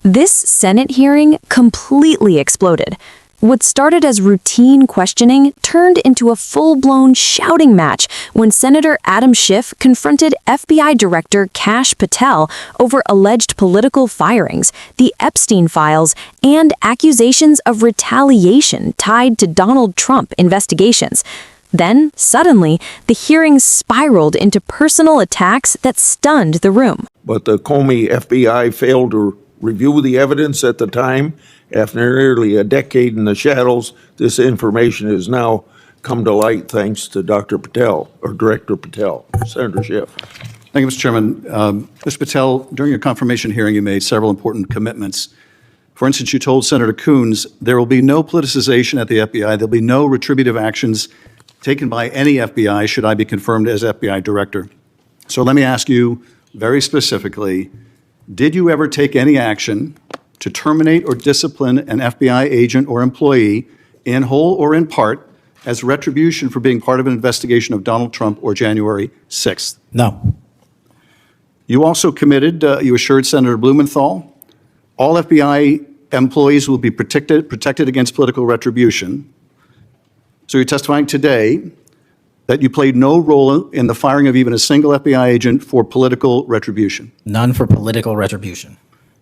This Senate hearing completely exploded. What started as routine questioning turned into a full-blown shouting match when Senator Adam Schiff confronted FBI Director Kash Patel over alleged political firings, the Epstein files, and accusations of retaliation tied to Donald Trump investigations. Then, suddenly, the hearing spiraled into personal attacks that stunned the room. But the Comey FBI failed to review the evidence at the time. After nearly a decade in the shadows, this information has now come to light thanks to Dr. Patel, or Director Patel. Senator Schiff. Thank you, Mr. Chairman. Mr. Patel, during your confirmation hearing, you made several important commitments. For instance, you told Senator Coons there will be no politicization at the FBI. There'll be no retributive actions taken by any FBI should I be confirmed as FBI Director. So let me ask you very specifically, did you ever take any action to terminate or discipline an FBI agent or employee in whole or in part as retribution for being part of an investigation of Donald Trump or January 6th? No. You also committed, you assured Senator Blumenthal, all FBI employees will be protected against political retribution. So you're testifying today that you played no role in the firing of even a single FBI agent for political retribution. None for political retribution.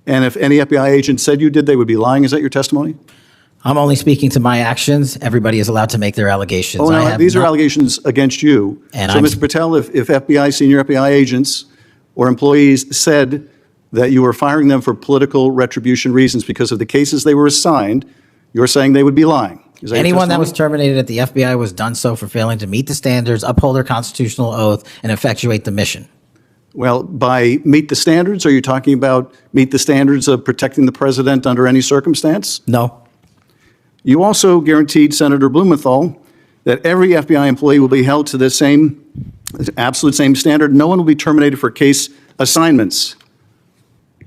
And if any FBI agent said you did, they would be lying. Is that your testimony? I'm only speaking to my actions. Everybody is allowed to make their allegations. Oh, no, these are allegations against you. And so, Mr. Patel, if FBI, senior FBI agents or employees said that you were firing them for political retribution reasons because of the cases they were assigned, you're saying they would be lying. Is that anyone that was terminated at the FBI was done so for failing to meet the standards, uphold their constitutional oath, and effectuate the mission. Well, by meet the standards, are you talking about meet the standards of protecting the president under any circumstance? No. You also guaranteed Senator Blumenthal that every FBI employee will be held to the same, absolute same standard. No one will be terminated for case assignments.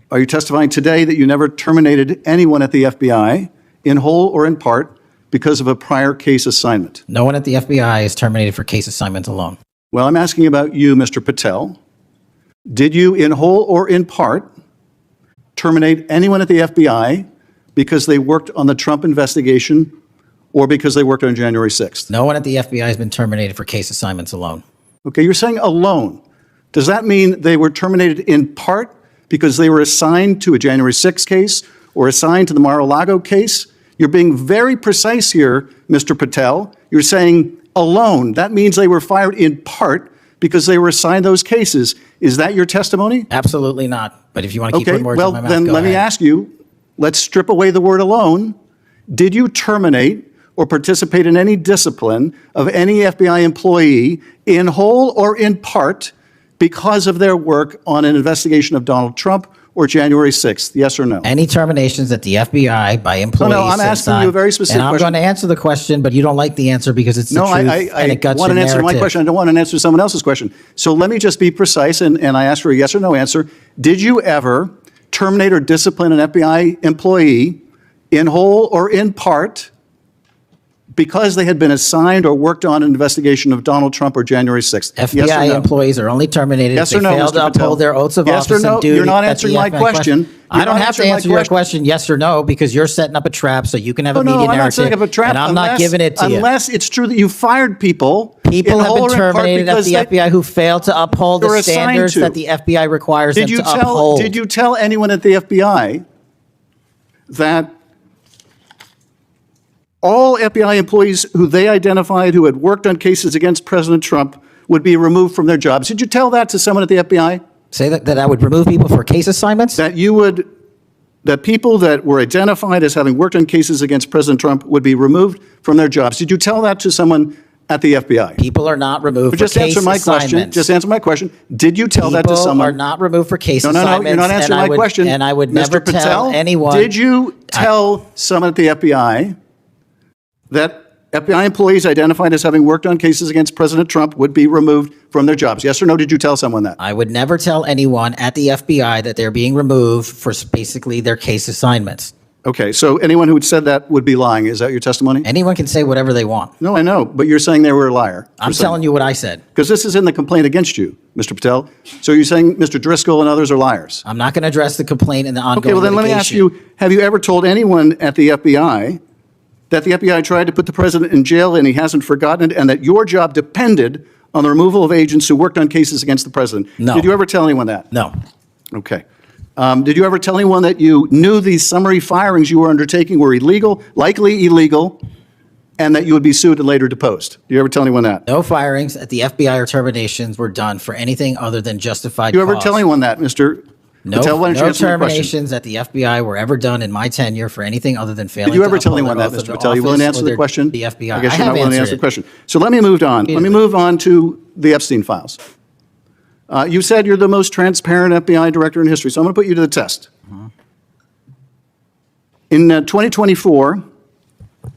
Are you testifying today that you never terminated anyone at the FBI, in whole or in part, because of a prior case assignment? No one at the FBI is terminated for case assignments alone. Well, I'm asking about you, Mr. Patel. Did you, in whole or in part, terminate anyone at the FBI because they worked on the Trump investigation or because they worked on January 6th? No one at the FBI has been terminated for case assignments alone. Okay, you're saying alone. Does that mean they were terminated in part because they were assigned to a January 6th case or assigned to the Mar-a-Lago case? You're being very precise here, Mr. Patel. You're saying alone. That means they were fired in part because they were assigned those cases. Is that your testimony? Absolutely not. But if you want to keep putting words in my mouth, then let me ask you, let's strip away the word alone. Did you terminate or participate in any discipline of any FBI employee in whole or in part because of their work on an investigation of Donald Trump or January 6th? Yes or no? Any terminations at the FBI by employees? No, I'm asking you a very specific question. And I'm going to answer the question, but you don't like the answer because it's the truth and it guts I want an answer to my narrative. question. I don't want an answer to someone else's question. So let me just be precise, and I ask for a yes or no answer. Did you ever terminate or discipline an FBI employee in whole or in part because they had been assigned or worked on an investigation of Donald Trump or January 6th? FBI yes or no? employees are only terminated Yes if they or no, fail Mr. to Patel? uphold their oaths of Yes or office no? and duty. You're not at answering the my FBI question. I don't have to answer your question yes or no because you're setting up a trap so you can have a media I'm not narrative. setting up a trap and I'm not giving it to you. Unless it's true that you fired people. People in have whole been or in part terminated at because the FBI who failed to uphold You're the assigned standards to. that the FBI requires them to uphold. Did you tell anyone at the FBI that all FBI employees who they identified who had worked on cases against President Trump would be removed from their jobs? Did you tell that to someone at the FBI? Say that I would remove people for case assignments? That people that were identified as having worked on cases against President Trump would be removed from their jobs. Did you tell that to someone at the FBI? People are not removed Just for case answer my assignments. question. Just answer my question. Did you tell that to someone? People are not removed for case No, assignments. you're not answering my question. And I would Mr. never Patel, tell anyone. Did you tell someone at the FBI that FBI employees identified as having worked on cases against President Trump would be removed from their jobs? Yes or no? Did you tell someone that? I would never tell anyone at the FBI that they're being removed for basically their case assignments. Okay, so anyone who had said that would be lying. Is that your testimony? Anyone can say whatever they want. No, I know, but you're saying they were a liar. I'm telling you what I said. Because this is in the complaint against you, Mr. Patel. So you're saying Mr. Driscoll and others are liars? I'm not going to address the complaint in the ongoing Okay, well then let me ask you, have you ever told anyone at the FBI that the FBI tried to put the president in jail and he hasn't forgotten it, and that your job depended on the removal of agents who worked on cases against the president? No. Did you ever tell anyone that? No. Okay. Did you ever tell anyone that you knew these summary firings you were undertaking were illegal, likely illegal, and that you would be sued and later deposed? Did you ever tell anyone that? No firings at the FBI or terminations were done for anything other than justified Did you ever cause. tell anyone that, Mr. No, Patel? Why don't you no answer my question? terminations at the FBI were ever done in my tenure for anything other than failing Did you ever to tell uphold anyone their that, oath of Mr. Patel? You willing to office answer or the their- question? The FBI. I guess I you're have not willing to answered answer the it. question. So let me move on. Let me move on to the Epstein files. You said you're the most transparent FBI director in history, so I'm going to put you to the test. In 2024,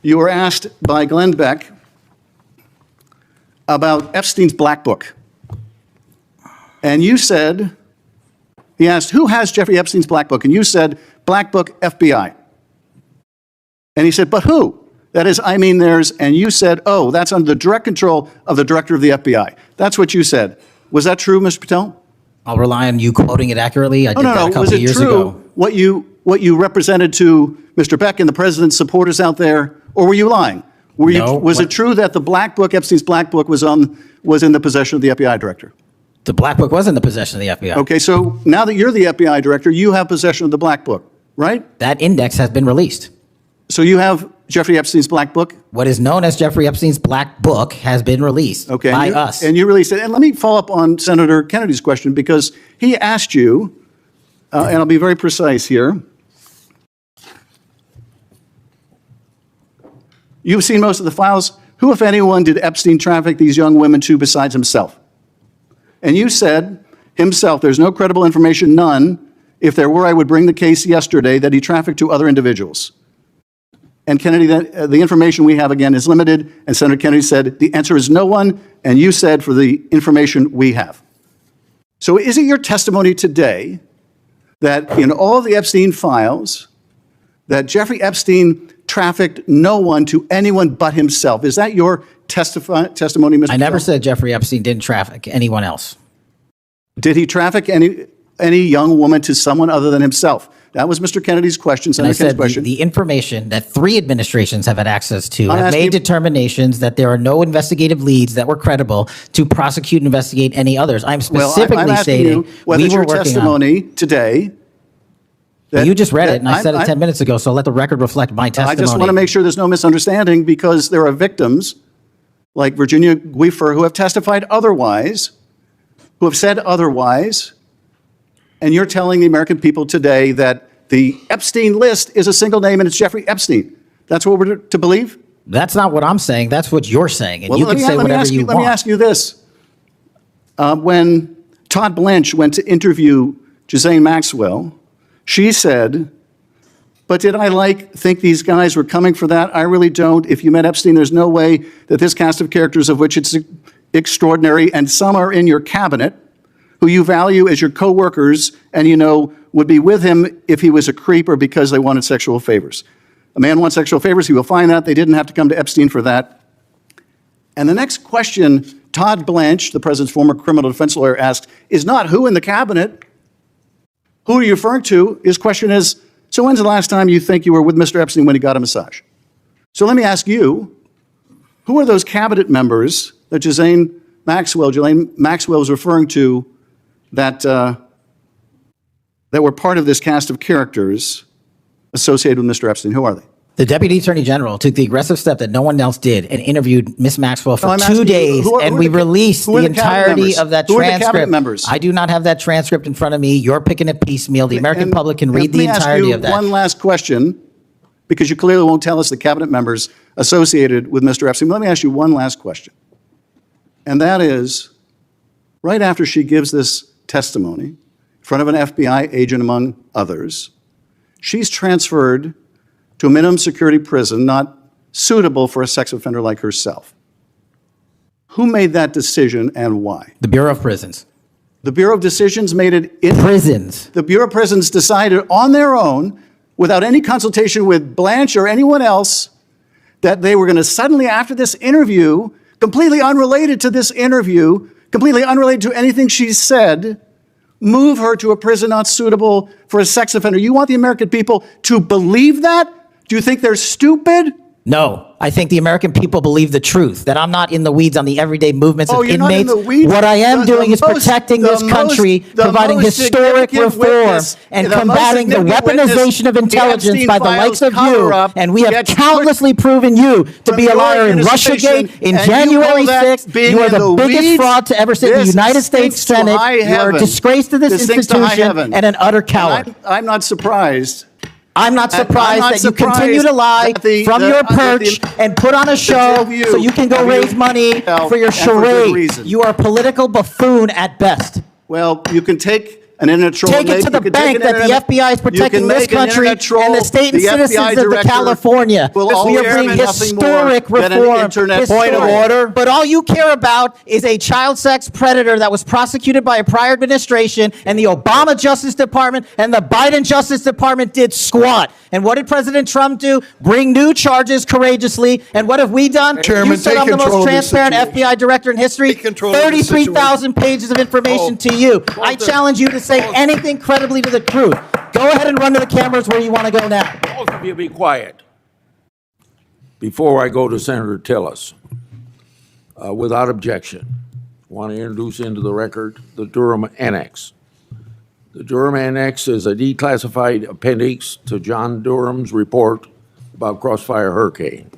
you were asked by Glenn Beck about Epstein's Black Book. And you said, he asked, who has Jeffrey Epstein's Black Book? And you said, Black Book, FBI. And he said, but who? That is, I mean, there's, and you said, oh, that's under the direct control of the director of the FBI. That's what you said. Was that true, Mr. Patel? I'll rely on you quoting it accurately. I did that a couple Was of it years true ago. what you represented to Mr. Beck and the president's supporters out there, or were you lying? Was it true that the Black Book, Epstein's Black Book, was in the possession of the FBI director? The Black Book was in the possession of the FBI. Okay, so now that you're the FBI director, you have possession of the Black Book, right? That index has been released. So you have Jeffrey Epstein's Black Book? What is known as Jeffrey Epstein's Black Book has been released by us. And you released it. And let me follow up on Senator Kennedy's question, because he asked you, and I'll be very precise here. You've seen most of the files. Who, if anyone, did Epstein traffic these young women to besides himself? And you said, himself, there's no credible information, none. If there were, I would bring the case yesterday that he trafficked to other individuals. And Kennedy, the information we have, again, is limited. And Senator Kennedy said, the answer is no one. And you said, for the information we have. So is it your testimony today that in all of the Epstein files, that Jeffrey Epstein trafficked no one to anyone but himself? Is that your testimony, Mr. I never Patel? said Jeffrey Epstein didn't traffic anyone else. Did he traffic any young woman to someone other than himself? That was Mr. Kennedy's question, And I Senator Kennedy's said question. the information that 3 administrations have had access to I'm have asking- made determinations that there are no investigative leads that were credible to prosecute and investigate any others. I'm specifically I'm asking stating you whether we it's were your working on. testimony today. You just read it, and I said it I'm- 10 minutes ago, so let the record reflect my testimony. I just want to make sure there's no misunderstanding, because there are victims like Virginia Guifer who have testified otherwise, who have said otherwise, and you're telling the American people today that the Epstein list is a single name and it's Jeffrey Epstein. That's what we're to believe? That's not what I'm saying. That's what you're saying, and Well, you can say whatever you Let me want. ask you this. When Todd Blanche went to interview Ghislaine Maxwell, she said, but did I think these guys were coming for that? I really don't. If you met Epstein, there's no way that this cast of characters, of which it's extraordinary, and some are in your cabinet, who you value as your co-workers and you know would be with him if he was a creep or because they wanted sexual favors. A man wants sexual favors, he will find that. They didn't have to come to Epstein for that. And the next question Todd Blanche, the president's former criminal defense lawyer, asked is not who in the cabinet. Who are you referring to? His question is, so when's the last time you think you were with Mr. Epstein when he got a massage? So let me ask you, who are those cabinet members that Ghislaine Maxwell was referring to that were part of this cast of characters associated with Mr. Epstein? Who are they? The Deputy Attorney General took the aggressive step that no one else did and interviewed Ms. Maxwell for I'm 2 asking you, days, who are and we the released the cabinet entirety members? of that Who are the cabinet transcript. members? I do not have that transcript in front of me. You're picking it piecemeal. The American And public can read let me the entirety of ask you that. one last question, because you clearly won't tell us the cabinet members associated with Mr. Epstein. Let me ask you one last question. And that is, right after she gives this testimony in front of an FBI agent, among others, she's transferred to a minimum security prison not suitable for a sex offender like herself. Who made that decision and why? The Bureau of Prisons. The Bureau of Decisions made it in Prisons. The Bureau of Prisons decided on their own without any consultation with Blanche or anyone else, that they were going to suddenly, after this interview, completely unrelated to this interview, completely unrelated to anything she said, move her to a prison not suitable for a sex offender. You want the American people to believe that? Do you think they're stupid? No, I think the American people believe the truth, that I'm not in the weeds on the everyday movements of you're not in inmates. the weeds. What I am doing is protecting this country, providing historic reform, and combating the weaponization of intelligence by the likes of you. And we have countlessly proven you to be a liar in Russiagate, in January 6th. You are the biggest fraud to ever sit in the United States Senate. You are a disgrace to this institution and an utter coward. I'm not surprised. I'm not surprised that you continue to lie from your perch and put on a show so you can go raise money for your charade. You are a political buffoon at best. Well, you can take an internet troll. Take it to the bank that the FBI is protecting this country and the state and citizens of California. We are bringing historic reform. Point of order. But all you care about is a child sex predator that was prosecuted by a prior administration, and the Obama Justice Department and the Biden Justice Department did squat. And what did President Trump do? Bring new charges courageously. And what have we done? Chairman, you said I'm the most transparent FBI director in history. 33,000 pages of information to you. I challenge you to say anything credibly to the truth. Go ahead and run to the cameras where you want to go now. Both of you be quiet. Before I go to Senator Tillis, without objection, I want to introduce into the record the Durham Annex. The Durham Annex is a declassified appendix to John Durham's report about Crossfire Hurricane.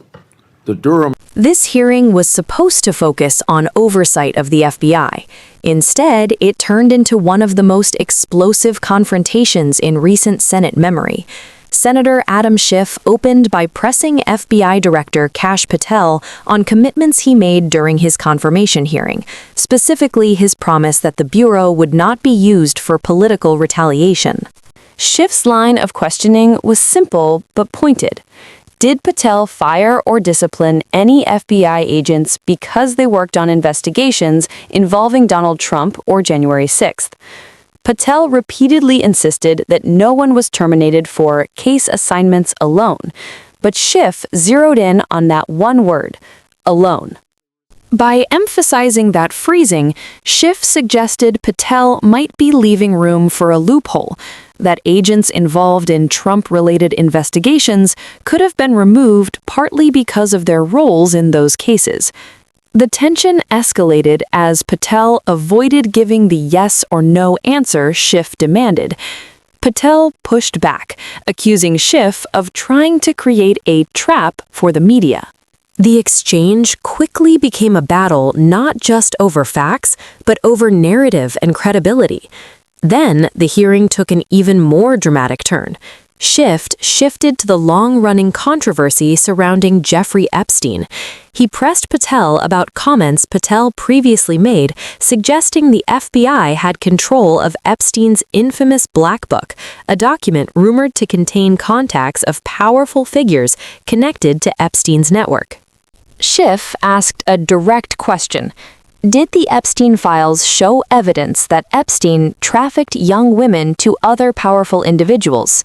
This hearing was supposed to focus on oversight of the FBI. Instead, it turned into one of the most explosive confrontations in recent Senate memory. Senator Adam Schiff opened by pressing FBI Director Kash Patel on commitments he made during his confirmation hearing, specifically his promise that the Bureau would not be used for political retaliation. Schiff's line of questioning was simple but pointed. Did Patel fire or discipline any FBI agents because they worked on investigations involving Donald Trump or January 6th? Patel repeatedly insisted that no one was terminated for case assignments alone, but Schiff zeroed in on that one word, alone. By emphasizing that phrasing, Schiff suggested Patel might be leaving room for a loophole, that agents involved in Trump-related investigations could have been removed partly because of their roles in those cases. The tension escalated as Patel avoided giving the yes or no answer Schiff demanded. Patel pushed back, accusing Schiff of trying to create a trap for the media. The exchange quickly became a battle not just over facts, but over narrative and credibility. Then, the hearing took an even more dramatic turn. Schiff shifted to the long-running controversy surrounding Jeffrey Epstein. He pressed Patel about comments Patel previously made, suggesting the FBI had control of Epstein's infamous Black Book, a document rumored to contain contacts of powerful figures connected to Epstein's network. Schiff asked a direct question. Did the Epstein files show evidence that Epstein trafficked young women to other powerful individuals?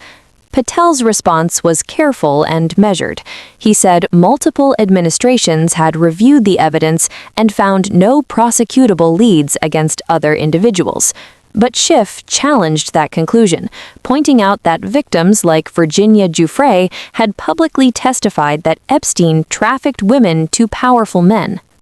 Patel's response was careful and measured. He said multiple administrations had reviewed the evidence and found no prosecutable leads against other individuals. But Schiff challenged that conclusion, pointing out that victims like Virginia Giuffre had publicly testified that Epstein trafficked women to powerful men.